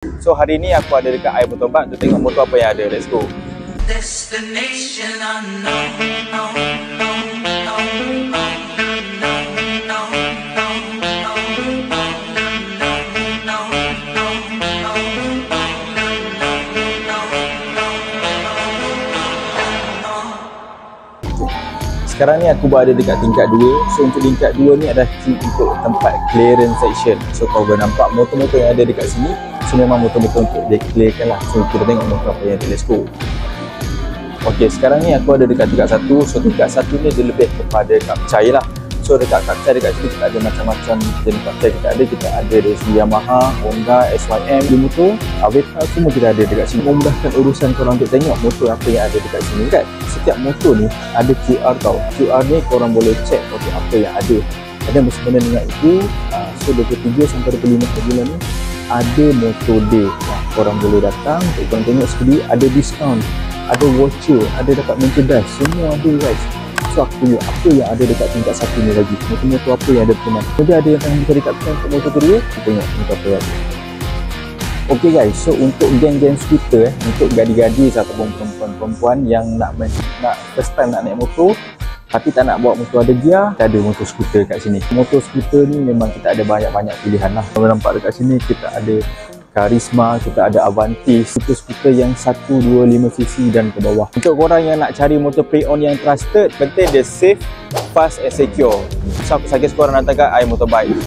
So hari ni aku ada dekat I Motorbike untuk tengok motor apa yang ada. Let's go. Destination unknown, known, known, known, known, known, Sekarang ni aku berada dekat tingkat 2. So untuk tingkat 2 ni adalah untuk tempat clearance section. So kau boleh nampak motor-motor yang ada dekat sini. So memang motor-motor untuk dia clearkan lah. So kita tengok motor apa yang ada. Let's go. Ok, sekarang ni aku ada dekat tingkat 1. So tingkat 1 ni dia lebih kepada kapcai lah. So dekat kapcai dekat sini kita ada macam-macam jenis kapcai kita ada. Kita ada dari segi Yamaha, Honda, SYM, di motor, Aveta semua kita ada dekat sini. Memudahkan urusan korang untuk tengok motor apa yang ada dekat sini kan. Setiap motor ni ada QR tau. QR ni korang boleh check motor apa yang ada. Dan bersama dengan itu, so 23 sampai 25 bulan ni ada motor day. Korang boleh datang untuk korang tengok sekali, ada diskaun, ada voucher, ada dapat merchandise, semua ada guys. So aku tengok apa yang ada dekat tingkat 1 ni lagi. Motor-motor apa yang ada teman. Kemudian ada yang bisa dikatakan untuk motor kedua, kita tengok motor apa yang ada. Ok guys, so untuk geng-geng skuter untuk gadis-gadis ataupun perempuan-perempuan yang nak first time nak naik motor tapi tak nak bawa motor ada gear, kita ada motor skuter kat sini. Motor skuter ni memang kita ada banyak-banyak pilihan lah. Kalau nampak dekat sini kita ada Karisma, kita ada Avanti, skuter yang 125cc dan ke bawah. Untuk korang yang nak cari motor pre-owned yang trusted, penting dia safe, fast and secure. So aku suggest korang datang kat I Motorbike.